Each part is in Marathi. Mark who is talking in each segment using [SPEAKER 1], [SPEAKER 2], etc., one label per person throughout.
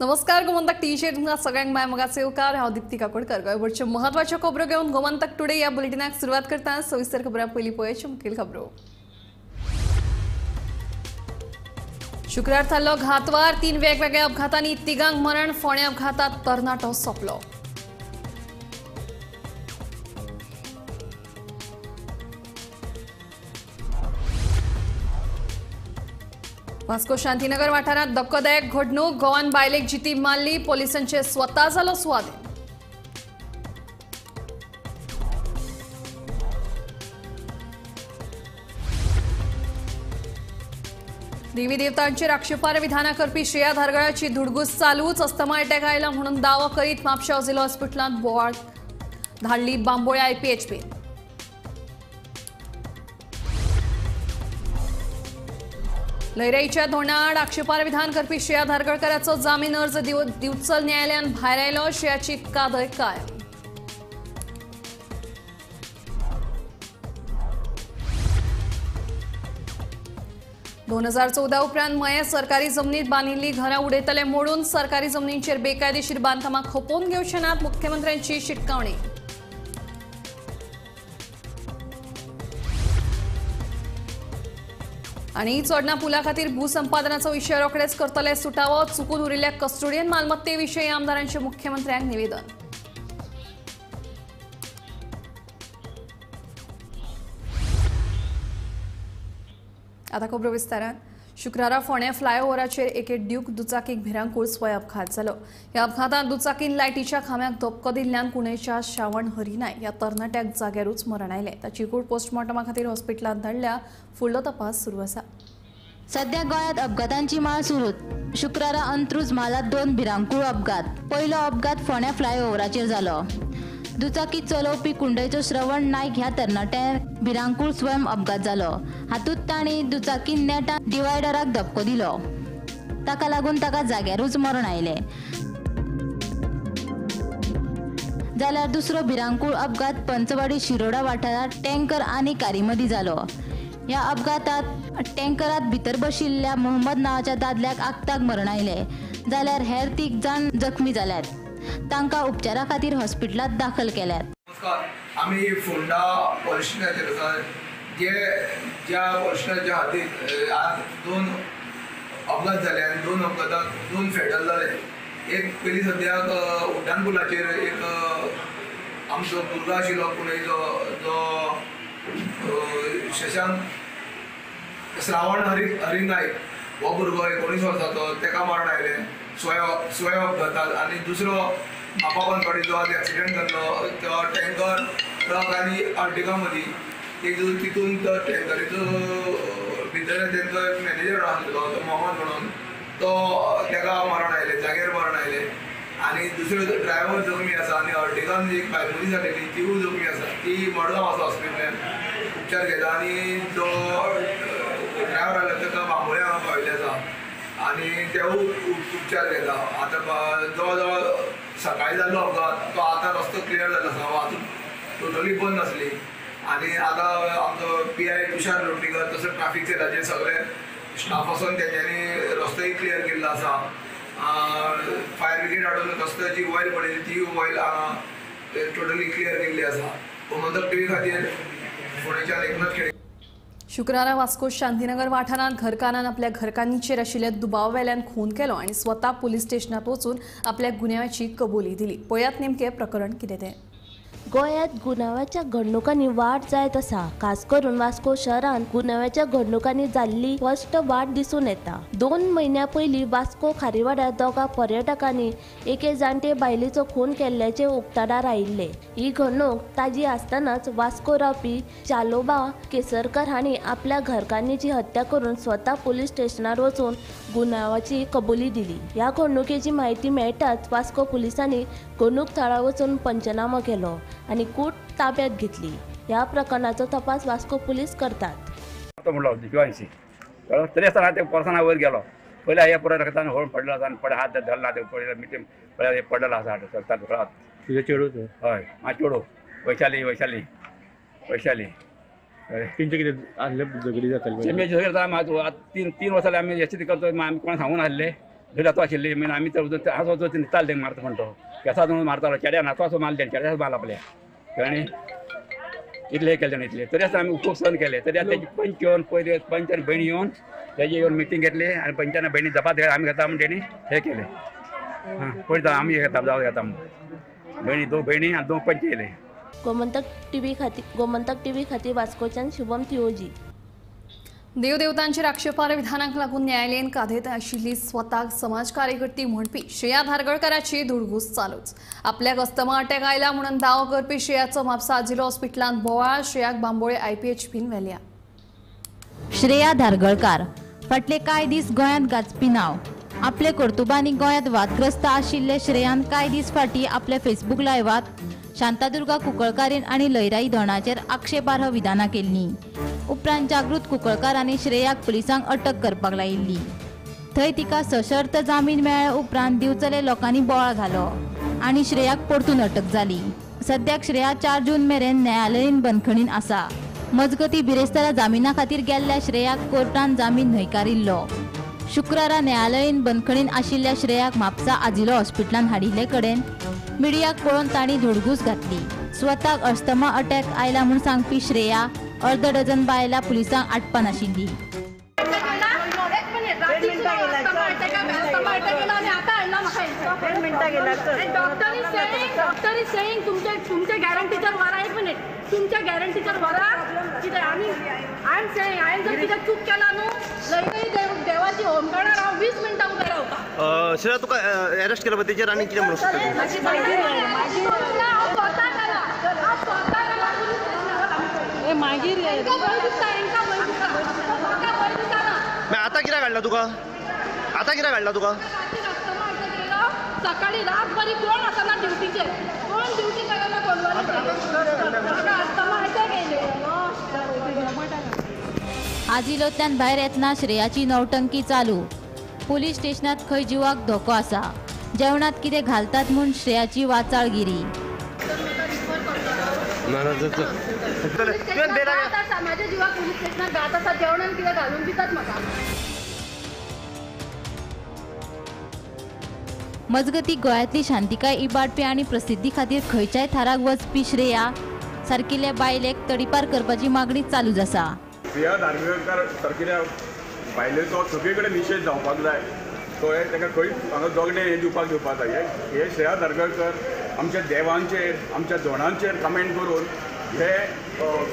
[SPEAKER 1] नमस्कार गोमंतक टी शर्ट सगळ्यांक माय मगाचे उपकार हांव दीप्ती काकोडकर गोंयभरच्यो महत्वाच्यो खबरो घेवन गोमंतक टुडे या बुलेटिनाक सुरवात करता। सविस्तर खबरां पयलीं पळोवया मुखेल खबरो। शुक्रार जाल्लो घातवार 3 वेगवेगळ्या अपघातांनी तिगांक मरण। फोंड्या अपघातात तरणाटो सोंपलो। वास्को शांतीनगर वाठारांत धक्कोदायक घडणूक। गोवान बायलेक जिती मारली। पोलिसांचे स्वता जालो सुवाधीन। देवी देवतांचेर आक्षेपार्ह विधानां करपी श्रेया धारगळाची धुडगूस चालूच। अस्थमा अटॅक आयला म्हणून दावो करीत म्हापशा जिल्लो हॉस्पिटलांत बोवाळ धाडली बांबोळ्या IPHP। लयराईच्या धोरणाआड आक्षेपार्ह विधान करपी श्रेया धारगळकाराचो जामीन अर्ज दिवचल न्यायालयान भायर आयलो। श्रेयाची कादय कायम। दोन 2014 उपरांत मये सरकारी जमनीत बांदिल्ली घरां उडयतले मोडून। सरकारी जमनींचेर बेकायदेशीर बांदकामां खपोवन घेवचे नात। मुख्यमंत्र्यांची शिटकावणी। आणि चोडणा पुला खातीर भूसंपादनाचो विशय रोखडेच करतले सुटावो। चुकून उरिल्ल्या कस्टोडियन मालमत्तेविशीं आमदारांचे मुख्यमंत्र्यांक निवेदन। आता खबरो विस्तारान। शुक्रारा फोंड्या फ्लायओव्हराचेर एके ड्यूक दुचाकीक भिरांकूळ स्वय अपघात जालो। ह्या अपघातांत दुचाकीन लायटीच्या खांब्याक धपको दिल्ल्यान पुणेच्या श्रावण हरिनाय ह्या तरणाट्याक जाग्यारूच मरण आयलें। ताची कूड पोस्टमॉर्टमा खातीर हॉस्पिटलांत धाडल्या। फुडलो तपास सुरू आसा।
[SPEAKER 2] सध्या गोंयांत अपघातांची माळ सुरूच। शुक्रारा अंत्रुज म्हालात 2 भिरांकूळ अपघात। पयलो अपघात फोंड्या फ्लायओव्हराचेर जालो। दुचाकी चलोवपी कुंडयचो श्रवण नायक ह्या तरणाट्याक भिरांकूळ स्वयं अपघात जालो। हातूंत तांणी दुचाकीन नेटान डिवायडराक धपको दिलो। ताका लागून ताका जाग्यारूच मरण आयलें। जाल्यार दुसरो भिरांकूळ अपघात पंचवाडी शिरोडा वाठारांत टँकर आनी कारी मदीं जालो। ह्या अपघातांत टँकरांत भितर बशिल्ल्या मोहम्मद नांवाच्या दादल्याक आगताक मरण आयलें। जाल्यार हेर 3 जाण जखमी जाल्यात। तांकां उपचारा खातीर हॉस्पिटलांत दाखल केल्यात।
[SPEAKER 3] नमस्कार, आम्ही फोंडा पोलीस स्टेशनाचेर आसा। ज्या पोलीस स्टेशनाच्या हातीत आज 2 अपघात जाले आनी 2 अपघातांत 2 फेडल जाले। एक पयलीं सद्याक उड्डाणपुलाचेर एक आमचो भुरगो आशिल्लो पुणेचो जो शशांक श्रावण हरी नायक हो भुरगो 19 वर्साचो, ताका मरण आयलें स्वय अपघातात। आनी दुसरो म्हापा आज एक्सिडेंट जाल्लो तो टँकर ट्रक आनी आर्टिका मदीं तितून तो टँकरीचो भितर तेंचो मॅनेजर आसलो तो मोहम्मद म्हणून ताका मरण आयलें, जाग्यार मरण आयलें। आनी दुसरो ड्रायव्हर जखमी आसा आनी अर्टिकान एक बायकुली जालेली तीवूय जखमी आसा। ती मडगांव आसा हॉस्पिटलान उपचार घेता आनी जो ड्रायव्हर आसलो ताका बांबोळ्या हांगा पाविल्ले आसा आनी तेवूय उपचार घेता। आतां जवळ जवळ सकाळीं जाल्लो अपघात तो आतां रस्तो क्लियर जाल्लो आसा। वाहतूक टोटली बंद आसली आनी आतां आमचो PI तुषार लोटणीकर तसो ट्राफीक सेलाचे सगळे स्टाफ आसून तेंच्यांनी रस्तोय क्लियर केल्लो आसा। फायर ब्रिगेड हाडून रस्त्याची वॉयल पडयली ती वॉयल टोटली क्लियर केल्ली आसा। गोमंतक TV खातीर फोंडेच्यान एकनाथ खेडे।
[SPEAKER 1] शुक्रारा वास्को शांतीनगर वाठारांत घरकारान आपल्या घरकान्नीचेर आशिल्ल्या दुबावा वेल्यान खून केलो आनी स्वता पुलीस स्टेशनात वचून आपल्या गुन्यांवाची कबुली दिली। पळयात नेमके प्रकरण कितें तें।
[SPEAKER 4] गोंयांत गुन्यांवाच्या घडणुकांनी वाड जायत आसा। खास करून वास्को शहरांत गुन्यांवाच्या घडणुकांनी जाल्ली स्पश्ट वाड दिसून येता। 2 म्हयन्यां पयलीं वास्को खारीवाड्यार 2 पर्यटकांनी एके जाणटे बायलेचो खून केल्ल्याचे उक्ताडार आयिल्ले। ही घडणूक ताजी आसतनाच वास्को रावपी चालोबा केसरकर हांणी आपल्या घरकान्नीची हत्या करून स्वता पुलीस स्टेशनार वचून गुन्यांवाची कबुली दिली। ह्या घडणुकेची म्हायती मेळटाच वास्को पुलिसांनी घडणूक थळार वचून पंचनामो केलो आनी कूट ताब्यात घेतली। ह्या प्रकरणाचो तपास वास्को पुलीस करतात।
[SPEAKER 5] तो म्हणलो दिवायसी तरी आसतना ते पर्सना वयर गेलो। पयलीं हे परत रक्तान होळ पडलो आसा आनी पडे हात धरला ते पळयलो मिटींग पळय पडलेलो आसा सरता घरात। तुजे चेडूच? हय, म्हाजो चेडू वैशाली।
[SPEAKER 6] तेंचे कितें आसले झगडी जाताली?
[SPEAKER 5] झगडी जाता 3 वर्सां आमी हेचे करतो आमी कोणा सांगून आसले धरी तो आशिल्ली मीन आमी तर हांसो वचून निताल तेंक मारता म्हणतो केसा दोन मारतालो चेड्यान हातो असो मारले चेड्याच मारला आपल्या आनी इतले केले जाण इतले तरी आसतना आमी खूब सहन केले तरी आतां तेजी पंच येवन पयली पंच आनी भयणी येवन तेजी येवन मिटींग घेतली आनी पंचान भयणी जपात आमी घेता म्हण तेणी हे केले पळयता आमी हे घेता जावं घेता म्हण भयणी दोन भयणी आनी दोन पंच येयले.
[SPEAKER 4] गोमंतक टीव्ही खातीर वास्कोच्यान शुभम थिओजी.
[SPEAKER 1] देवदेवतांचेर आक्षेपार्ह विधानाक लागून न्यायालयान कादयत आशिल्ली स्वताक समाज कार्यकर्ती म्हणपी श्रेया धारगळकाराची धुडगूस चालूच. आपल्याक अस्थमा अटॅक आयला म्हणून दावो करपी श्रेयाचो म्हापसा जिल्लो हॉस्पिटलांत बोवाळ. श्रेयाक बांबोळे IPHPन व्हेल्या.
[SPEAKER 2] श्रेया धारगळकार फाटले कांय दीस गोंयांत गाजपी नांव. आपले कर्तुबांनी गोंयांत वादग्रस्त आशिल्ले श्रेयान कांय दीस फाटीं आपल्या फेसबूक लायव्हात शांतादुर्गा कुंकळकारीण आनी लयराई धोणाचेर आक्षेपार्ह विधानां केल्लीं. उपरांत जागृत कुंकळकारांनी श्रेयाक पुलिसांक अटक करपाक लायिल्ली. थंय तिका सशर्त जामीन मेळ्ळे उपरांत दिवचले लोकांनी बोवाळ घालो आनी श्रेयाक परतून अटक जाली. सद्याक श्रेया 4 जून मेरेन न्यायालयीन बंदखणीन आसा. मजगतीं बिरेस्तारा जामिना खातीर गेल्ल्या श्रेयाक कोर्टान जामीन न्हयकारिल्लो. शुक्रारा न्यायालयीन बंदखणीन आशिल्ल्या श्रेयाक म्हापसा आजिलो हॉस्पिटलांत हाडिल्ले कडेन मिडियाक पळोवन तांणी धुडगूस घातली. स्वताक अस्थमा अटॅक आयला म्हूण सांगपी श्रेया अर्ध डझन बायलां पुलिसांक आटपान आशिल्ली.
[SPEAKER 6] तुमच्या गॅरंटीचेर व्हरा. एक मिनिट तुमच्या गॅरंटीचेर व्हरा कितें आनी हांवें जर कितें चूक केला न्हू लयराई देवाची होमगार्डार हांव 20 मिनटां उबें रावता.
[SPEAKER 7] श्रेया तुका अरेस्ट केला तेचेर आनी कितें म्हणूं शकता?
[SPEAKER 6] मागीर
[SPEAKER 7] आतां कित्याक हाडला तुका?
[SPEAKER 6] सकाळी रातभरी कोण आसना ड्युटीचेर. कोण ड्युटी करायला
[SPEAKER 2] आजिलोंतल्यान भायर येतना श्रेयाची नौटंकी चालू. पुलीस स्टेशनात खंय जिवाक धोको आसा. जेवणात कितें घालतात म्हूण श्रेयाची वाचाळगिरी.
[SPEAKER 6] माझ्या जिवाक पुलीस स्टेशनात घात आसा. जेवणात कितें घालून दितात म्हाका.
[SPEAKER 2] मजगती गोंयांतली शांतिकाय इबाडपी आनी प्रसिद्धी खातीर खंयच्याय थराक वचपी श्रेया सारकिल्ल्या बायलेक तडीपार करपाची मागणी चालूच आसा.
[SPEAKER 8] श्रेया धारगळकार सारकिल्या बायलेचो सगळे कडेन निशेध जावपाक जाय. तो ताका खंय हांगा जोगणे हे दिवपाक जाय. हे श्रेया धारगळकर आमच्या देवांचेर आमच्या जोडांचेर कमेंट करून हे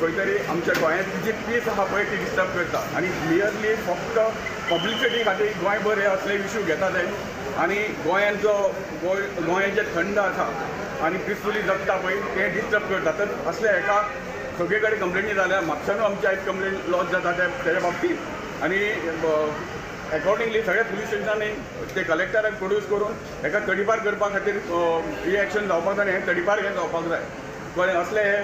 [SPEAKER 8] खंय तरी आमच्या गोंयांत जी पीस आहा पळय ती डिस्टर्ब करता आनी क्लियरली फक्त पब्लिसिटी खातीर गोंयभर हे असले इश्यू घेता ते आनी गोंयांत जो गोंय जे थंड आसा आनी पिसफुली जगता पळय ते डिस्टर्ब करता. तर असले हेका सगळे कडेन कंप्लेनी जाल्या. म्हापशानूय आमच्या एक कंप्लेन लॉज जाता तेच्या बाबतींत आनी अकॉर्डिंगली सगळ्या पुलीस स्टेशनांनी ते कलेक्टराक प्रोड्यूस करून हेका तडीपार करपा खातीर ही एक्शन जावपाक जाय. हे तडीपार हे जावपाक जाय. गोंय असले हे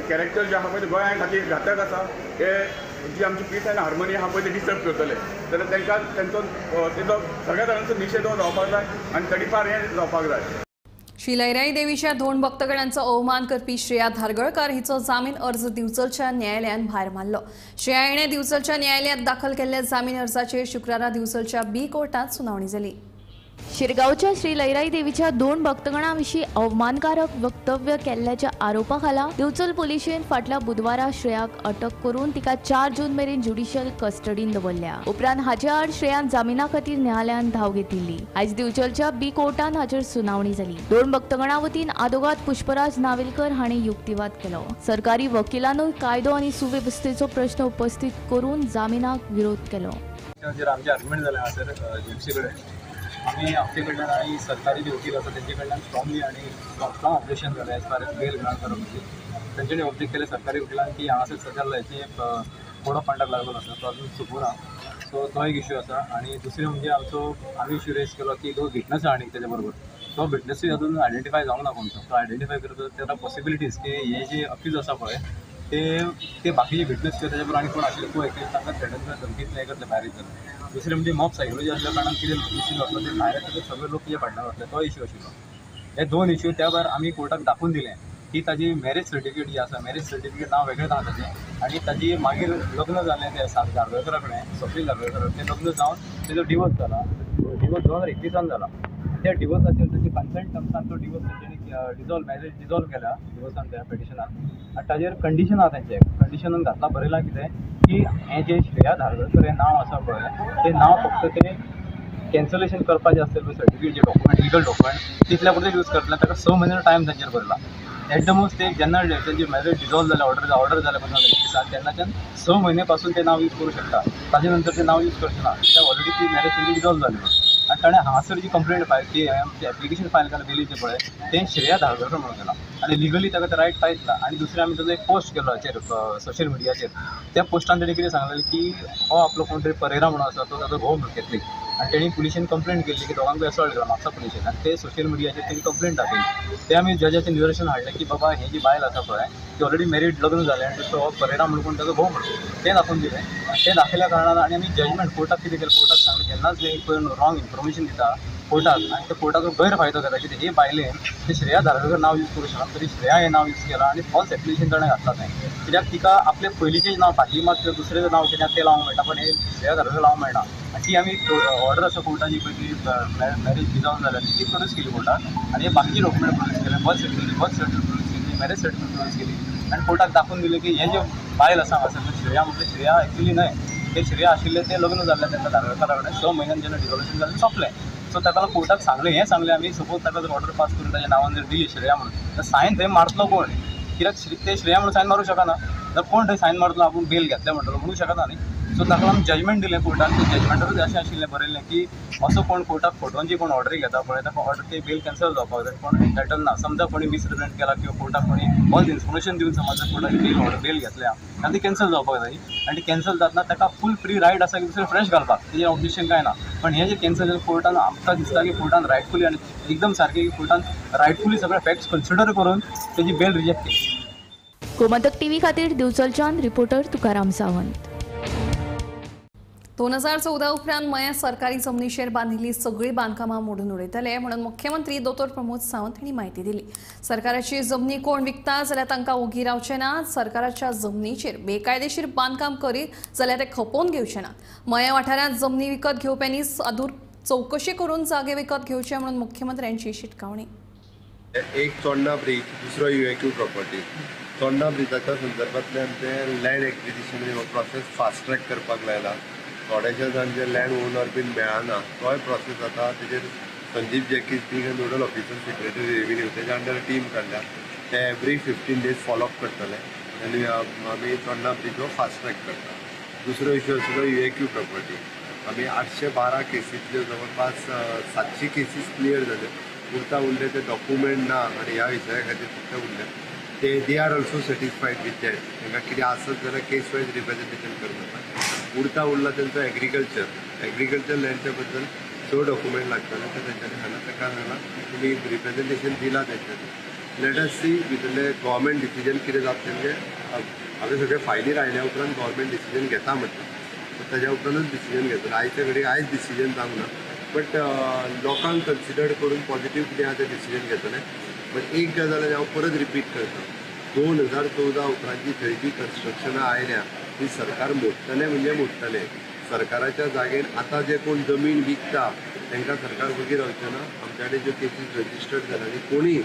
[SPEAKER 8] कॅरेक्टर जे आहा पळय ते गोंया खातीर घातक आसा. हे जी आमची पीस आनी हार्मोनी आहा पळय ते डिस्टर्ब करतले. जाल्यार तेंकां तेंचो सगळ्या तरांचो निशेध जावपाक जाय आनी तडीपार हे जावपाक जाय.
[SPEAKER 1] श्री लयराई देवीच्या 2 भक्तगणांचो अवमान करपी श्रेया धारगळकार हिचो जामीन अर्ज दिवचलच्या न्यायालयान भायर मारलो. श्रेया हिणे दिवचलच्या न्यायालयात दाखल केल्ल्या जामीन अर्जाचेर शुक्रारा दिवचलच्या B कोर्टात सुनावणी जाली.
[SPEAKER 9] शिरगांवच्या श्री लयराई देवीच्या 2 भक्तगणांविशीं अवमानकारक वक्तव्य केल्ल्याच्या आरोपा खाला दिवचल पुलिशेन फाटल्या बुधवारा श्रेयाक अटक करून तिका 4 जून मेरेन ज्युडिशियल कस्टडीन दवरल्या. उपरांत हाच्या आड श्रेयान जामिना खातीर न्यायालयान धाव घेतिल्ली. आयज दिवचलच्या B कोर्टान हाचेर सुनावणी जाली. 2 भक्तगणां वतीन आदोगाद पुष्पराज नावेलकर हांणी युक्तिवाद केलो. सरकारी वकिलांनूय कायदो आनी सुवेवस्थेचो प्रश्न उपस्थित करून जामिनाक विरोध केलो.
[SPEAKER 10] आमचे आर्ग्युमेंट जालें हांगासर जेएमसी कडेन आमी आमचे कडल्यान आनी सरकारी जे वकील आसा तेंचे कडल्यान स्ट्रॉंगली आनी स्ट्रॉंग ऑब्जेक्शन जालें as far as bell grant करप. तेंच्यांनी ऑब्जेक्ट केले सरकारी वकिलान की हांगासर सद्या हेची कोड ऑफ कंडक्ट लागलो आसा तो अजून चुकूना. सो तो एक इश्यू आसा. आनी दुसरी म्हणजे आमी इश्यू रेज केलो की जो विटनस आहा न्ही तेच्या बरोबर तो विटनसूय अजून आयडेंटिफाय जावंक ना कोणतो. तो आयडेंटिफाय करता तेन्ना पॉसिबिलिटीज की हे जे अक्यूज आसा पळय ते बाकीचे विटनस किंवा तेच्या बरोबर आनी कोण आशिल्ले को एक्यूज तांकां थ्रेटन धमकीत हे करतले भायर येतले. दुसरें म्हणजे मॉब सायकोलॉजी असल्या कारणान कितें इश्यू जातलो ते भायर येतले सगळे लोक कितें फाटल्यान वतले तो इश्यू आशिल्लो. हे 2 इश्यू त्या भायर आमी कोर्टाक दाखोवन दिलें की ताजी मॅरेज सर्टिफिकेट जी आसा मॅरेज सर्टिफिकेट नांव वेगळें आहा ताचें आनी ताजी मागीर लग्न जालें ते धारगळकरा कडेन स्वप्नील धारगळकर तें लग्न जावन तेजो डिवोर्स जाला. डिवोर्स 2021 जाला. त्या डिवोर्साचेर तेची कन्सेंट टर्म्सान तो डिवोर्स तेंच्यांनी मॅरेज डिजॉल्व केला डिवोर्सान त्या पिटिशनान. आनी ताजेर कंडिशन आहा तेंचे कंडिशनान घातला बरयलां कितें की हें जें श्रेया धारगळकर हें नांव आसा पळय तें नांव फक्त तें कॅन्सलेशन करपाचें आसलें पळय सर्टिफिकेट जे डॉक्युमेंट लिगल डॉक्युमेंट तितल्या पुरते यूज करतले. ताका 6 म्हयने टायम तांचेर भरला. एट द मोस्ट ते जेन्ना तेंची मॅरेज डिजॉल्व जालें ऑर्डर जाल्या पासून दिसान तेन्नाच्यान 6 म्हयने पासून ते नांव यूज करूं शकता. ताजे नंतर ते नांव यूज करचें ना. कित्याक ऑलरेडी ती मॅरेज तेंची डिजॉल्व जाली. आनी ताणें हांगासर जी कंप्लेंट फायल ती एप्लिकेशन फायल केलां बेलीचें पळय तें श्रेया धारगळकर म्हणून केलां. आनी लिगली ताका ते रायट पायतला. आनी दुसरें आमी ताजो एक पोस्ट केलो हाचेर सोशल मिडियाचेर. त्या पोस्टान ताणें कितें सांगलें की हो आपलो कोण तरी परेरा म्हणून आसा तो ताजो घोव कॅथलीक आनी तेणी पुलिशेन कंप्लेंट केल्ली की दोगांकूय असॉल्ट केला म्हापसा पुलिशेन. आनी ते सोशल मिडियाचेर तेणी कंप्लेंट दाखयली. ते आमी जजाचें निदर्शन हाडलें की बाबा हें जी बायल आसा पळय ती ऑलरेडी मॅरीड लग्न जालें आनी दुसरो हो परेरा म्हणून कोण ताजो घोव म्हणून तें दाखोवन दिलें. तें दाखयल्या कारणान आनी आमी जजमेंट कोर्टाक कितें केलें कोर्टाक सांगलें जेन्नाच एक रॉंग इन्फॉर्मेशन दिता कोर्टाक आनी तो कोर्टाचो गैरफायदो घेता कितें हे बायलेन ते श्रेया धारगळकर नांव यूज करूं शकना तरी श्रेया हें नांव यूज केलां आनी फॉल्स एप्लिकेशन ताणें घातलां थंय. कित्याक तिका आपलें पयलींचें नांव फाटलीं मात दुसरें नांव कित्याक तें लावंक मेळटा पण हें श्रेया धारगळकर लावंक मेळना. आनी ती आमी ऑर्डर आसा कोर्टाची पळय ती मॅरेज डिजॉल्व जाल्या ती प्रोड्यूस केली कोर्टाक आनी हे बाकीचे डॉक्युमेंट प्रोड्यूस केले बर्थ सर्टिफिकेट प्रोड्यूस केली मॅरेज सर्टिफिकेट प्रोड्यूस केली आनी कोर्टाक दाखोवन दिलें की हें जें बायल आसा हांगासर श्रेया म्हणजे श्रेया एक्चुली न्हय तें श्रेया आशिल्लें तें लग्न जाल्लें तेन्ना धारगळकरा कडेन 6 म्हयन्यान जेन्ना डिजॉल्यूशन जालें सोंपलें. सो ताका कोर्टाक सांगलें हें सांगलें आमी सपोज ताका जर ऑर्डर पास करून ताच्या नांवान जर दिली श्रेया म्हणून तर सायन थंय मारतलो कोण कित्याक ते श्रेया म्हणून सायन मारूं शकना. जर कोण थंय सायन मारतलो आपूण बेल घेतलें म्हणटलो म्हणूं शकना न्ही. सो ताका लागून जजमेंट दिलें कोर्टान. त्या जजमेंटारूच अशें आशिल्लें बरयल्लें की असो कोण कोर्टाक फोटोंची कोण ऑर्डरी घेता पळय ताका ऑर्डर ते बेल कॅन्सल जावपाक जाय कोण एंटायटल ना. समजा कोणी मिसरिप्रेझेंट केला किंवा कोर्टाक कोणी फॉल्स इन्फॉर्मेशन दिवन समज जर कोर्टाची बेल घेतल्या आनी ती कॅन्सल जावपाक जाय आनी ती कॅन्सल जातना ताका फूल फ्री रायट आसा की दुसरें फ्रेश घालपाक तेजेर ऑब्जेक्शन काय ना. पण हें जें कॅन्सल जालें कोर्टान आमकां दिसता की कोर्टान रायटफुली आनी एकदम सारकें की कोर्टान रायटफुली सगळे फॅक्ट्स कन्सिडर करून तेजी बेल रिजेक्ट केली.
[SPEAKER 9] गोमंतक टीव्ही खातीर दिवचलच्यान रिपोर्टर तुकाराम सावंत.
[SPEAKER 1] 2014 उपरांत मया सरकारी जमनीचेर बांदिल्लीं सगळीं बांदकामां मोडून उडयतले म्हणून मुख्यमंत्री दोतोर प्रमोद सावंत हांणी म्हायती दिली. सरकाराची जमनी कोण विकता जाल्यार तांकां ओगी रावचें ना. सरकाराच्या जमनीचेर बेकायदेशीर बांदकाम करीत जाल्यार ते खपोवन घेवचे ना. मया वाठारांत जमनी विकत घेवप्यांनी सादूर चवकशी करून जागे विकत घेवचे म्हणून मुख्यमंत्र्यांची शिटकावणी.
[SPEAKER 11] एक चोडणा ब्रीज दुसरो UAQ प्रॉपर्टी. चोडणा ब्रिजाच्या संदर्भांतल्यान ते लँड एक्विजिशन हो प्रोसेस फास्ट ट्रॅक करपाक लायला. थोड्याशा जांचे लँड ओनर बीन मेळना तोय प्रोसेस जाता. तेजेर संजीव जॅकीस been nodal officer secretary revenue तेज्या अंडर टीम काडल्या. ते एवरी 15 days फॉलोअप करतले आनी आमी चोडणा ब्रिज हो फास्ट ट्रॅक करता. दुसरो इश्यू आशिल्लो UAQ प्रॉपर्टी. आमी 812 केसींतल्यो जवळपास 700 केसीस क्लियर जाल्यो. उरता उरले ते डॉक्युमेंट ना आनी ह्या विशया खातीर फक्त उरले they are also satisfied with that. तांकां कितें आसत जाल्यार केस वायज रिप्रेझेंटेशन करता. उरता उरला तेंचो एग्रीकल्चर लँडच्या बद्दल 6 डॉक्युमेंट लागतले ते तेंच्यांनी हांगा ताका हांगा तुमी रिप्रेझेंटेशन दिलां तेंच्यांनी. लेट अस सी भितरले गव्हर्मेंट डिसिजन कितें जाता तेंचे हांवें सगळे फायली आयल्या उपरांत गव्हर्मेंट डिसिजन घेता म्हटलं ताज्या उपरांतूच डिसिजन घेतलो. आयचे घडी आयज डिसिजन जावंक ना बट लोकांक कन्सिडर करून पॉझिटिव्ह कितें आहा तें डिसिजन घेतलें. बट एक गजाल हांव परत रिपीट करता 2014 उपरांतची थंय जी कन्स्ट्रक्शनां आयल्या ती सरकार मोडटलें म्हणजे मोडटलें. सरकाराच्या जागेन आतां जे कोण जमीन विकता तांकां सरकार वगीर रावचें ना. आमच्या कडेन ज्यो केसीस रजिस्टर्ड जाल्या आनी कोणी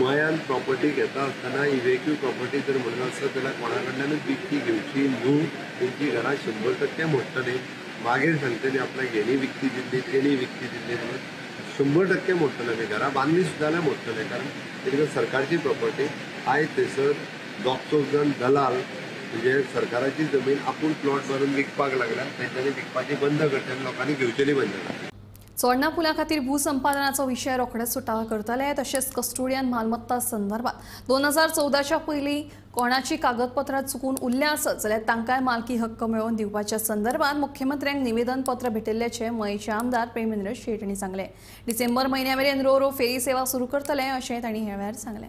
[SPEAKER 11] मयान प्रॉपर्टी घेता आसतना UAQ प्रॉपर्टी जर म्हणून आसत जाल्यार कोणा कडल्यानूच विकती घेवची न्हू. तेंची घरां 100% मोडटलीं. मागीर सांगतलीं आपल्याक हेणी विकती दिल्ली तेणी विकती दिल्ली म्हणून 100% मोडटले. घरां बांदली सुद्दां जाल्यार मोडटले कारण तेका सरकारची प्रॉपर्टी आयज थंयसर दोग जाण दलाल म्हणजे सरकाराची जमीन आपूण प्लॉट भरून विकपाक लागल्या. तेंच्यांनी विकपाची बंद करतले लोकांनी घेवचेली बंद करतले.
[SPEAKER 1] चोडणा पुला खातीर भूसंपादनाचो विशय रोखडेच सुटावो करतले. तशेंच कस्टोडियन मालमत्ता संदर्भात 2014च्या पयलीं कोणाची कागदपत्रां चुकून उरल्या आसत जाल्यार तांकांय मालकी हक्क मेळोवन दिवपाच्या संदर्भात मुख्यमंत्र्यांक निवेदन पत्र भेटयल्ल्याचे मयेचे आमदार प्रेमेंद्र शेट हांणी सांगलें. डिसेंबर म्हयन्या मेरेन रो फेरी सेवा सुरू करतले अशें तांणी ह्या वेळार सांगलें.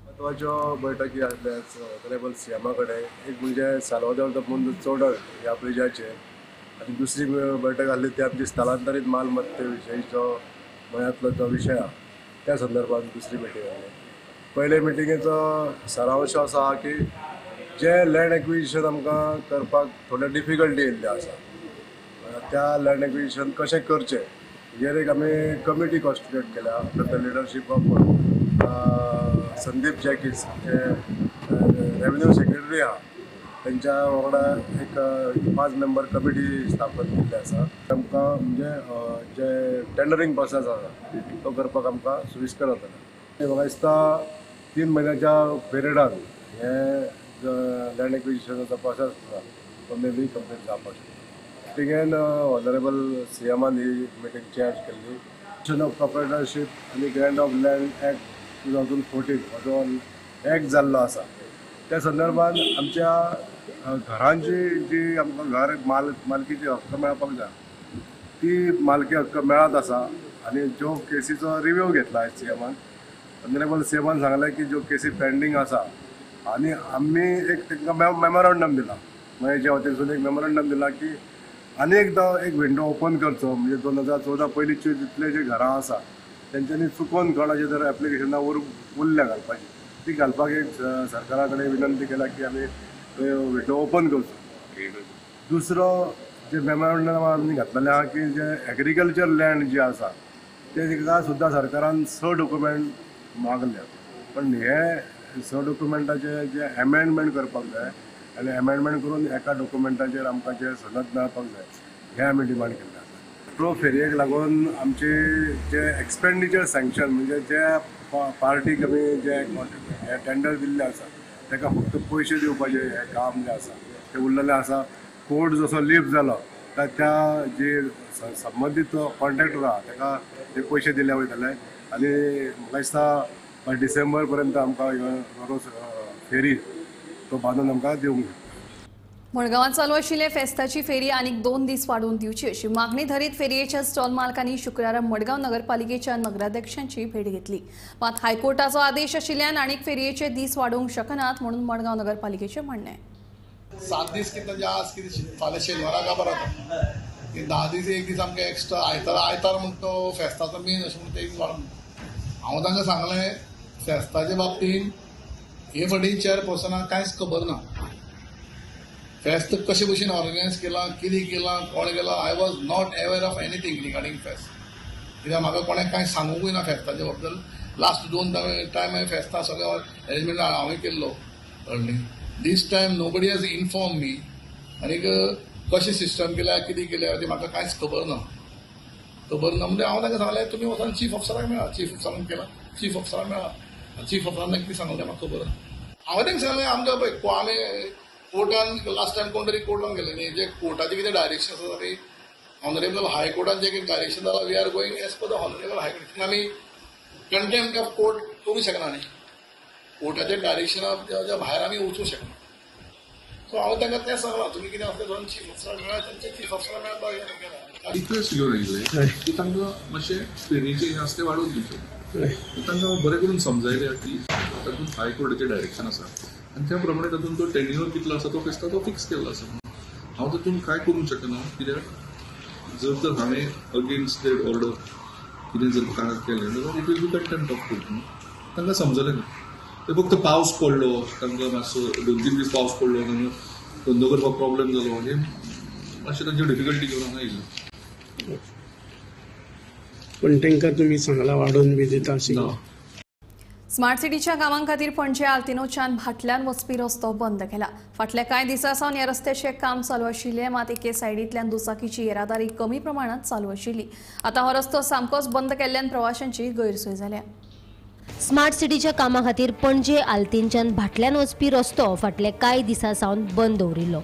[SPEAKER 12] महत्वाच्यो बैठकी आसल्या ऑनरेबल CM कडेन. एक म्हणजे सालवादोर मुंद चोडर ह्या ब्रिजाचेर आनी दुसरी बैठक आसली ती आमची स्थलांतरीत मालमत्ते विशयीचो मयांतलो जो विशय आहा त्या संदर्भात दुसरी मिटींग आसली. पयले मिटिंगेचो सारांश असो आहा की जे लँड एक्विजिशन आमकां करपाक थोडे डिफिकल्टी येयल्ले आसा त्या लँड एक्विजिशन कशें करचें हेजेर एक आमी कमिटी कॉन्स्टिट्यूट केल्या under the leadership of Sandeep Jacques जे रेव्हेन्यू सेक्रेटरी आहा त्यांच्या वांगडा एक 5 मेंबर कमिटी स्थापन केल्ली आसा. आमकां म्हणजे जे टेंडरींग प्रोसेस आसा तो करपाक आमकां सुविस्कर जातलें. म्हाका दिसता 3 म्हयन्याच्या पिरियडान हे लँड एक्विजिशनाचो प्रोसेस आसा तो मे बी कंप्लीट जावपाक शकता. तिगेन ऑनरेबल सीएमान ही मिटींग चेअर केल्ली. एक्शन ऑफ प्रोप्रायटरशीप आनी ग्रँट ऑफ लँड एक्ट 2014 हो जो एक्ट जाल्लो आसा त्या संदर्भात आमच्या घरांची जी आमकां घर मालकीची हक्क मेळपाक जाय ती मालकी हक्क मेळत आसा. आनी ज्यो केसीचो रिव्यू घेतला सीएमान ऑनरेबल सीएमान सांगलें की ज्यो केसी पेंडींग आसा आनी आमी एक तांकां मेमोरंडम दिला महेश वतीनसून एक मेमोरंडम दिला की आनी एकदां एक विंडो ओपन करचो म्हणजे 2014 पयलींचे जितले जे घरां आसा तेंच्यांनी चुकोवन कोणाचे जर एप्लिकेशनां उरल्या घालपाची ती घालपाक एक सरकारा कडेन विनंती केला की आमी विंडो ओपन करचो. दुसरो जे मेमोरंडम आमी घातलेलें आहा की जे एग्रीकल्चर लँड जे आसा तेका सुद्दां सरकारान 6 डॉक्युमेंट मागल्या पण हे 6 डॉक्युमेंटाचे जे एमेंडमेंट करपाक जाय आनी एमेंडमेंट करून एका डॉक्युमेंटाचेर आमकां जे सनद मेळपाक जाय हें आमी डिमांड केल्लें आसा. प्रो फेरयेक लागून आमचे जे एक्सपेंडिचर सँक्शन म्हणजे जे पार्टीक आमी जे टेंडर दिल्ले आसा ताका फक्त पयशे दिवपाचे हें काम जें आसा तें उरलेलें आसा. कोर्ट जसो लिफ्ट जालो काय त्या जे संबंदीत कॉन्ट्रॅक्टर आहा ताका ते पयशे दिले वयतले आनी म्हाका दिसता डिसेंबर पर्यंत आमकां ह्यो फेरी तो बांदून आमकां दिवंक जाय.
[SPEAKER 1] मडगांवात चालू आशिल्ले फेस्ताची फेरी आनीक 2 दीस वाडोवन दिवची अशी मागणी धरीत फेरयेच्या स्टॉल मालकांनी शुक्रारा मडगांव नगरपालिकेच्या नगराध्यक्षांची भेट घेतली. मात हायकोर्टाचो आदेश आशिल्ल्यान आनीक फेरयेचे दीस वाडोवंक शकनात म्हणून मडगांव नगरपालिकेचे म्हणणे.
[SPEAKER 13] 7 दीस कितें जास्त कितें फाल्यां शेनवारा काबार जाता 10 दीस एक दीस आमकां एक्स्ट्रा आयतार म्हणटा तो फेस्ताचो मेन अशें म्हणटा एक वाडोवन हांव तांकां सांगलें फेस्ताच्या बाबतींत हे फाटीं चेअरपर्सनाक कांयच खबर ना. फेस्त कशे भशेन ऑर्गनायज केलां कितें केलां कोण केलां I was not aware of anything regarding फेस्त. कित्याक म्हाका कोणें कांय सांगूंकूय ना फेस्ताच्या बद्दल. लास्ट 2 टायम हांवें फेस्ता सगळे अरेंजमेंट हांवें केल्लो early. This time nobody has inform me आनीक कशें सिस्टम केल्या कितें केल्या तें म्हाका कांयच खबर ना म्हणजे हांव तांकां सांगलें तुमी वचून चीफ ऑफिसराक मेळा. चीफ ऑफिसरान केला चीफ ऑफिसराक मेळा. चीफ ऑफिसरान कितें सांगलें म्हाका खबर ना. हांवें तांकां सांगलें आमकां पळय आमी कोर्टान लास्ट टायम कोण तरी कोर्टान गेले न्ही जे कोर्टाचे कितें डायरेक्शन आसा ते ऑनरेबल हायकोर्टान जे कितें डायरेक्शन जालां we are going as per the honourable high court. आमी कंटेम्प्ट ऑफ कोर्ट करूंक शकना न्ही. कोर्टाच्या डायरेक्शनाच्या भायर आमी वचूंक शकना. सो हांव तांकां तें सांगलां तुमी कितें आसता जावन चीफ ऑफिसराक मेळा तांचे चीफ ऑफिसराक मेळपाक
[SPEAKER 14] रिक्वेस्ट घेवन आयिल्ले की तांकां मातशें फेरीचे हें आसता तें वाडोवन दिवचें. तांकां बरें करून समजायलें की तातूंत हायकोर्टाचें डायरेक्शन आसा आनी त्या प्रमाणे तातूंत तो टेन्युअर कितलो आसा तो फेस्ता तो फिक्स केल्लो आसा. हांव तातूंत कांय करूंक शकना कित्याक जर तर हांवें अगेन्स्ट दॅट ऑर्डर कितें जर तांकां केलें जाल्यार it will be contempt of court. तांकां समजलें ना ते फक्त पावस पडलो तांकां मातसो 2-3 दीस पावस पडलो तांकां धंदो करपाक प्रॉब्लेम जालो आनी मातशें तांच्यो डिफिकल्टी घेवन हांगा येयल्यो.
[SPEAKER 15] पण तांकां तुमी सांगला वाडोवन बी दिता आशिल्लो.
[SPEAKER 1] स्मार्ट सिटीच्या कामां खातीर पणजे आल्तिनोच्यान भाटल्यान वचपी रस्तो बंद केला. फाटल्या कांय दिसांसावन ह्या रस्त्याचें काम चालू आशिल्लें मात एके सायडींतल्यान दुचाकीची येरादारी कमी प्रमाणात चालू आशिल्ली. आतां हो रस्तो सामकोच बंद केल्ल्यान प्रवाशांची गैरसोय जाल्या.
[SPEAKER 16] स्मार्ट सिटीच्या कामा खातीर पणजे आल्तिनच्यान भाटल्यान वचपी रस्तो फाटले कांय दिसांसावन बंद दवरिल्लो.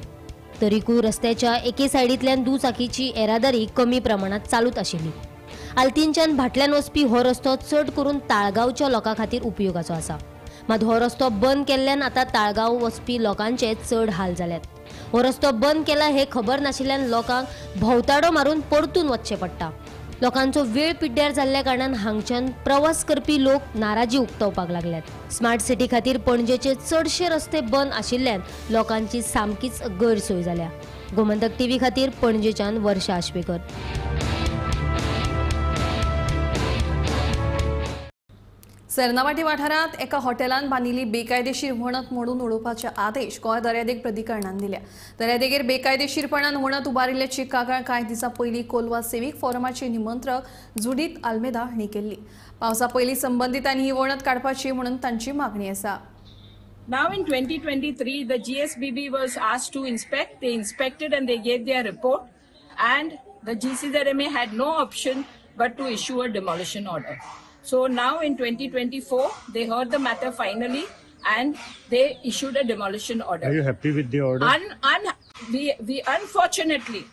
[SPEAKER 16] तरीकूय रस्त्याच्या एके सायडींतल्यान दुचाकीची येरादारी कमी प्रमाणात चालूच आशिल्ली. आल्तिनच्यान भाटल्यान वचपी हो रस्तो चड करून ताळगांवच्या लोकां खातीर उपयोगाचो आसा. मात हो रस्तो बंद केल्ल्यान आतां ताळगांव वचपी लोकांचे चड हाल जाल्यात. हो रस्तो बंद केला हे खबर नाशिल्ल्यान लोकांक भोवताडो मारून परतून वचचें पडटा. लोकांचो वेळ पिड्ड्यार जाल्ल्या कारणान हांगच्यान प्रवास करपी लोक नाराजी उक्तावपाक लागल्यात. स्मार्ट सिटी खातीर पणजेचे चडशे रस्ते बंद आशिल्ल्यान लोकांची सामकीच गैरसोय जाल्या. गोमंतक टीव्ही खातीर पणजेच्यान वर्षा आश्वेकर.
[SPEAKER 1] सेर्नावाटी वाठारांत एका हॉटेलान बांदिल्ली बेकायदेशीर वणत मोडून उडोवपाचे आदेश गोंय दर्यादेग प्राधिकरणान दिल्या. दर्यादेगेर बेकायदेशीरपणान वणत उबारिल्ल्याची कागाळ कांय दिसां पयलीं कोलवा सिवीक फोरमाचे निमंत्रक जुडीथ आल्मेदा हांणी केल्ली. पावसा पयलीं संबंधितांनी ही वणत काडपाची म्हणून तांची मागणी आसा.
[SPEAKER 17] Now in 2023, the GSBB was asked to inspect. They inspected and they gave their report, and the GCZMA had no option but to issue a demolition order. So now in 2024, they heard the matter finally and they issued a demolition order.
[SPEAKER 18] Are you happy with the order?
[SPEAKER 17] We unfortunately,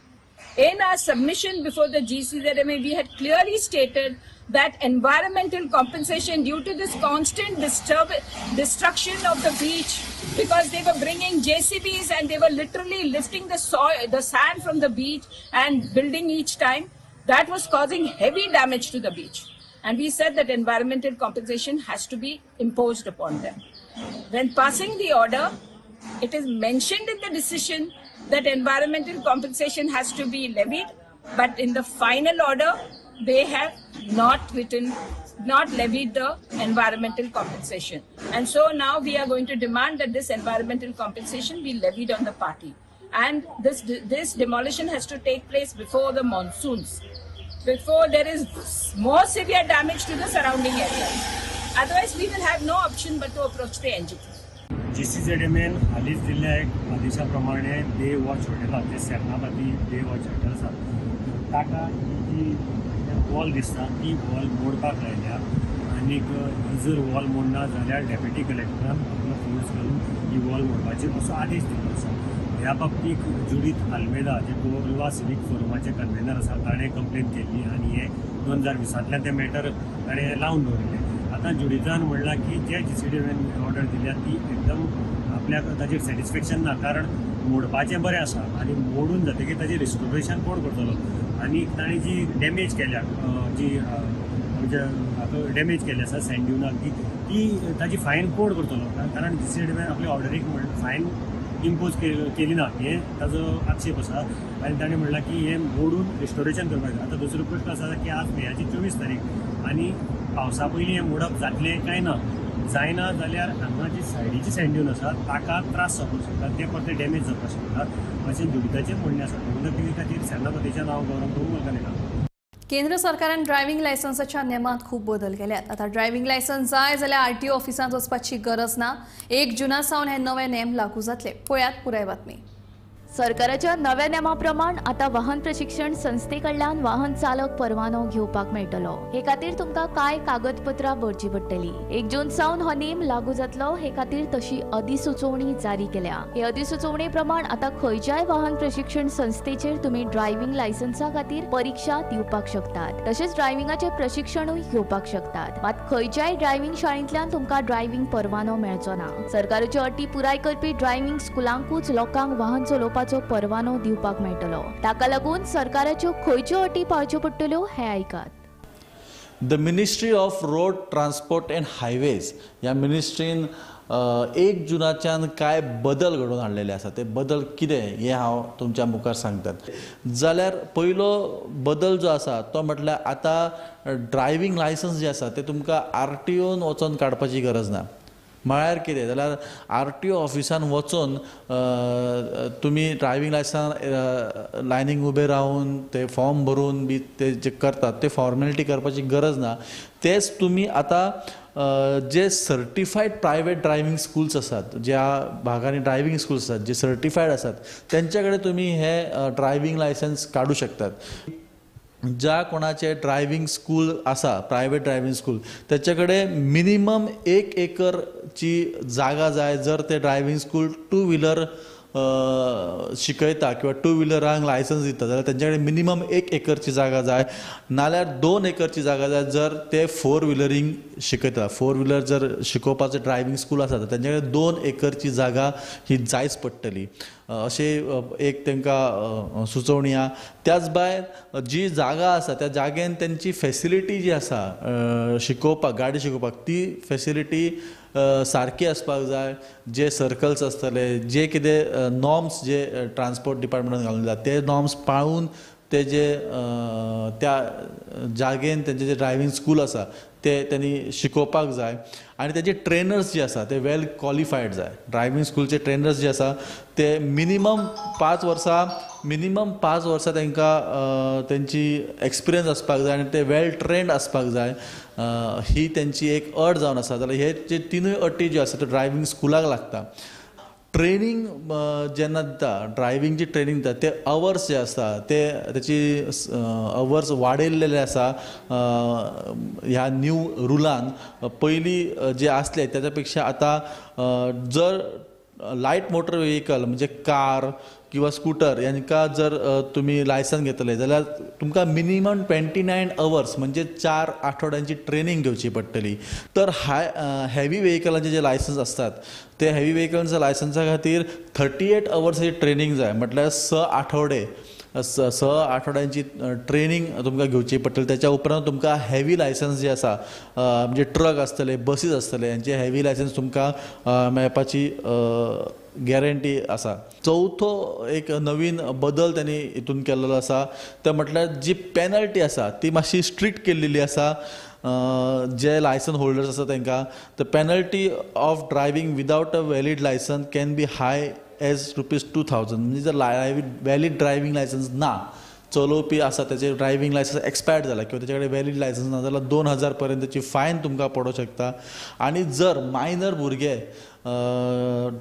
[SPEAKER 17] in our submission before the GCZMA, we had clearly stated that environmental compensation due to this constant destruction of the beach, because they were bringing JCBs and they were literally lifting the soil, the sand from the beach and building each time, that was causing heavy damage to the beach. And we said that environmental compensation has to be imposed upon them. When passing the order, it is mentioned in the decision that environmental compensation has to be levied, but in the final order, they have not levied the environmental compensation. And so now we are going to demand that this environmental compensation be levied on the party. And this demolition has to take place before the monsoons, before there is more severe damage to the surrounding area. Otherwise, we will have no option but to approach the NGT.
[SPEAKER 18] GCZMA हालींच दिल्ल्या एक आदेशा प्रमाणे बे वॉच हॉटेलात जे सेर्नावाती बे वॉच हॉटेल आसा ताका जी वॉल दिसता ती वॉल मोडपाक लायल्या. आनीक ही जर वॉल मोडना जाल्यार डेप्युटी कलेक्टरान आपलो फोर्स घालून ही वॉल मोडपाचेर असो आदेश दिल्लो आसा. ह्या बाबतीक जुडीथ आल्मेदा जे कोलवा सिवीक फोरमाचे कन्व्हेनर आसा ताणें कंप्लेन केल्ली आनी हे 2020तल्यान ते मॅटर ताणें लावन दवरिल्लें. आतां जुडीथान म्हणलां की जे GCZMA ऑर्डर दिल्या ती एकदम आपल्याक ताचेर सॅटिस्फॅक्शन ना, कारण मोडपाचें बरें आसा आनी मोडून जातकीर ताचें रिस्टोरेशन कोण करतलो. आनी ताणें जी डॅमेज केल्या जी म्हणजे डॅमेज केल्ली आसा सँड्युनाक ती ताची फायन कोण करतलो, कारण GCZMA आपल्या ऑर्डरीक फायन इम्पोज केली ना हे ताजो आक्षेप आसा. आनी ताणें म्हणलां की हें मोडून रिस्टोरेशन करपाक जाय. आतां दुसरो प्रश्न आसा की आज मेयाची 24 तारीख आनी पावसा पयलीं हें मोडप जातलें काय ना. जायना जाल्यार हांगा जी सायडीची सँड्यून आसा ताका त्रास जावपाक शकता, ते परते डॅमेज जावपाक शकतात अशें जुडीथाचें म्हणणें आसा. म्हणून ताचेर सेर्नापतीचें नांव गौरव करूंक वळखलें.
[SPEAKER 1] केंद्र सरकारान ड्रायव्हिंग लायसन्साच्या नेमांत खूब बदल केल्यात. आतां ड्रायव्हिंग लायसन्स जाय जाल्यार RTO ऑफिसांत वचपाची गरज ना. 1 जूना सावन हे नवे नेम लागू जातले. पळयात पुराय बातमी.
[SPEAKER 9] सरकाराच्या नव्या नेमा प्रमाण आता वाहन प्रशिक्षण संस्थे कडल्यान वाहन चालक परवानो घेवपाक मेळटलो. हे खातीर तुमकां कांय कागदपत्रां भरची पडटली. 1 जून सावन हो नेम लागू जातलो. हे खातीर तशी अधिसुचोवणी जारी केल्या. हे अधिसुचोवणे प्रमाण आता खंयच्याय वाहन प्रशिक्षण संस्थेचेर तुमी ड्रायव्हिंग लायसन्सा खातीर परीक्षा दिवपाक शकतात. तशेंच ड्रायव्हिंगाचें प्रशिक्षणूय घेवपाक शकतात. मात खंयच्याय ड्रायव्हिंग शाळेंतल्यान तुमकां ड्रायव्हिंग परवानो मेळचो ना. सरकाराच्यो अटी पुराय करपी ड्रायव्हिंग स्कुलांकूच लोकांक वाहन चलोवपाचो परवानो दिवपाक मेळटलो. ताका लागून सरकाराच्यो खंयच्यो अटी पाळच्यो पडटल्यो हें आयकात.
[SPEAKER 19] The ministry of road transport and highways ह्या मिनिस्ट्रीन 1 जुनाच्यान काय बदल घडोवन हाडलेले आसा. ते बदल कितें हें हांव तुमच्या मुखार सांगतात. जाल्यार पयलो बदल जो आसा तो म्हटल्यार आतां ड्रायव्हिंग लायसन्स जे आसा ते तुमकां RTOन वचोन काडपाची गरज ना. म्हळ्यार कितें जाल्यार RTO ऑफिसान वचून तुमी ड्रायव्हिंग लायसन्स लायनीक उबे रावन ते फॉर्म भरून बी ते जे करतात ते फॉर्मेलिटी करपाची गरज ना. तेच तुमी आतां जे सर्टिफायड प्रायवेट ड्रायव्हिंग स्कूल्स आसात, ज्या भागांनी ड्रायव्हिंग स्कूल्स आसात जे सर्टिफायड आसात तेंच्या कडेन तुमी हे ड्रायव्हिंग लायसन्स काडूं शकतात. ज्या कोणाचे ड्रायव्हिंग स्कूल आसा प्रायवेट ड्रायव्हिंग स्कूल त्याचे कडेन मिनिमम 1 एकरची जागा जाय. जर ते ड्रायव्हिंग स्कूल 2 व्हिलर शिकयता किंवा 2 व्हिलरांक लायसन्स दिता जाल्यार तेंच्या कडेन मिनिमम 1 एकरची जागा जाय. नाल्यार 2 एकरची जागा जाय जर ते 4 व्हिलरींग शिकयता. 4 व्हिलर जर शिकोवपाचो ड्रायव्हिंग स्कूल आसा तेंच्या कडेन 2 एकरची जागा ही जायच पडटली अशें एक तांकां सुचोवणी आहा. त्याच भायर जी जागा आसा त्या जागेन तेंची फेसिलिटी जी आसा शिकोवपाक गाडी शिकोवपाक ती फेसिलिटी सारकी आसपाक जाय. जे सर्कल्स आसतले जे कितें नॉर्म्स जे ट्रान्सपोर्ट डिपार्टमेंटान घालून दिला ते नॉर्म्स पाळून ते जे त्या जागेन तेंचे जे ड्रायव्हिंग स्कूल आसा ते त्यांनी शिकोवपाक जाय आनी तेजे ट्रेनर्स जे आसा ते वेल क्वॉलिफायड जाय. ड्रायव्हिंग स्कूलचे ट्रेनर्स जे आसा ते मिनिमम 5 वर्सां तांकां तेंची एक्सपिरियन्स आसपाक जाय आनी ते वेल ट्रेंड आसपाक जाय. ही तेंची एक अट जावन आसा. जाल्यार हे जे तिनूय अटी ज्यो आसा त्यो ड्रायव्हिंग स्कुलाक लागता. ट्रेनिंग जेन्ना दिता, ड्रायव्हिंगची ट्रेनिंग दिता, ते अवर्स जे आसता ते त्याची अवर्स वाडयल्लेले आसा ह्या न्यू रुलान. पयलीं जे आसले त्याच्या पेक्षा आतां जर लायट मोटर व्हेहिकल म्हणजे कार किंवा स्कूटर यांका जर तुम्ही लायसन घेतले जाल्यार तुमकां मिनिमम 29 अवर्स म्हणजे 4 आठवड्यांची ट्रेनिंग घेवची पडटली. तर हेवी व्हेहिकलांचे जे लायसन्स असतात ते हेवी व्हेहिकलच्या लायसन्सा खातीर 38 अवर्साची ट्रेनिंग जाय. म्हटल्यार 6 आठवड्यांची ट्रेनिंग तुमकां घेवची पडटली. त्याच्या उपरांत तुमकां हेवी लायसन्स जे आसा म्हणजे ट्रक आसतले, बसीस आसतले, यांचे हेवी लायसन्स तुमकां मेळपाची गॅरंटी आसा. चवथो एक नवीन बदल त्यांनी हितून केल्लो आसा ते म्हटल्यार जी पेनल्टी आसा ती मातशी स्ट्रिक्ट केल्लेली आसा. जे लायसन होल्डर्स आसा तांकां the penalty of driving without a valid licence can be high as ₹2000. म्हणजे जर वॅलीड ड्रायव्हिंग लायसन्स ना, चलोवपी आसा त्याचे ड्रायव्हिंग लायसन्स एक्सपायर्ड जाला किंवा त्याचे कडेन वॅलीड लायसन्स ना जाल्यार 2000 पर्यंतची फायन तुमकां पडूंक शकता. आनी जर मायनर भुरगे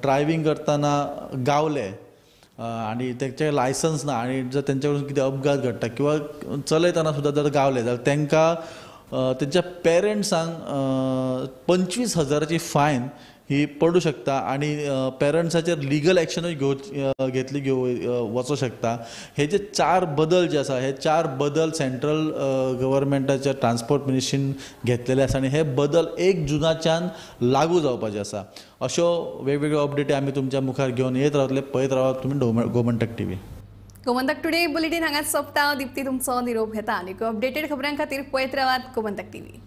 [SPEAKER 19] ड्रायव्हिंग करतना गावले आनी तेंचे लायसन्स ना आनी जर तेंचे कडून कितें अपघात घडटा किंवा चलयतना सुद्दां जर गावले जाल्यार तांकां तेंच्या पेरंट्सांक 25,000ची फायन ही पडू शकता आनी पेरंट्साचेर लिगल एक्शनूय घेतली वचूं शकता. हे जे 4 बदल जे आसा हे 4 बदल सेंट्रल गव्हर्मेंटाच्या ट्रान्सपोर्ट मिनिस्ट्रीन घेतलेले आसा आनी हे बदल 1 जुनाच्यान लागू जावपाचे आसा. अश्यो वेगवेगळ्यो अपडेटी आमी तुमच्या मुखार घेवन येत रावतले. पळयत रावात तुमी Gomantak TV.
[SPEAKER 1] Gomantak today bulletin हांगाच सोंपता. दिप्ती तुमचो निरोप घेता आनी अपडेटेड खबरां खातीर पळयत रावात Gomantak TV.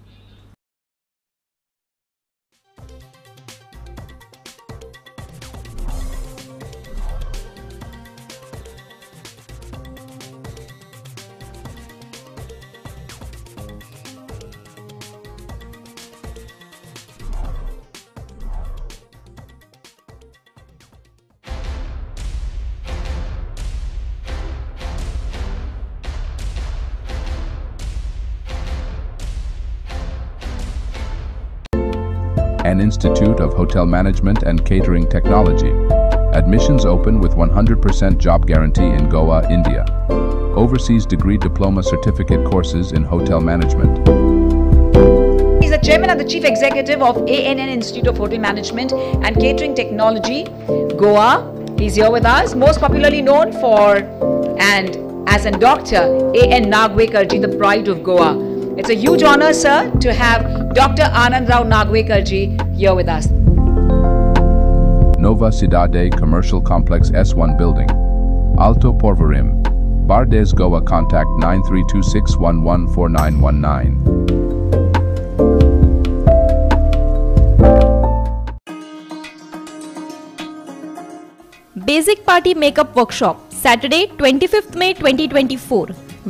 [SPEAKER 20] An Institute of Hotel Management and Catering Technology. Admissions open with 100% job guarantee in Goa, India. Overseas degree diploma certificate courses in hotel management.
[SPEAKER 21] He's the chairman and the chief executive of ANN Institute of Hotel Management and Catering Technology, Goa. He's here with us, most popularly known for and as a Dr. A.N. Nagwekarji, the pride of Goa. It's a huge honor, sir, to have Dr. Anand Rao Nagwekarji here with us.
[SPEAKER 20] Nova Cidade Commercial Complex S1 Building. Alto Porvorim. Bardes, Goa. Contact 9326114919.
[SPEAKER 22] Basic Party Makeup Workshop, Saturday 25th May 2024.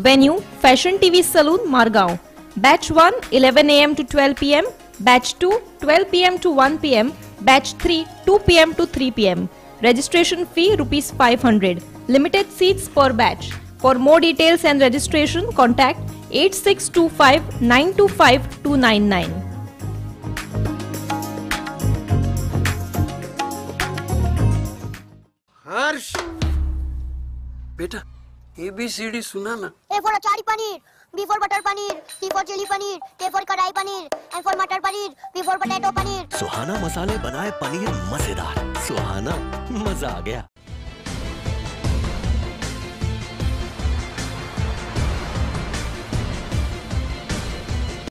[SPEAKER 22] Venue, Fashion TV Saloon, Margao. Batch 1, 11 a.m. to 12 p.m. Batch 2, 12 p.m. to 1 p.m. Batch 3, 2 p.m. to 3 p.m. Registration fee ₹500. Limited seats per batch. For more details and registration, contact 8625 925 299.
[SPEAKER 23] Harsh बेटा ABCD सुना ना.
[SPEAKER 24] A for achari paneer, B for butter paneer, C for chili paneer, K for kadai paneer, M for matar paneer, P for potato paneer.
[SPEAKER 25] Suhana मसाले बनाए पनीर मजेदार. सुहाना मजा आ गया.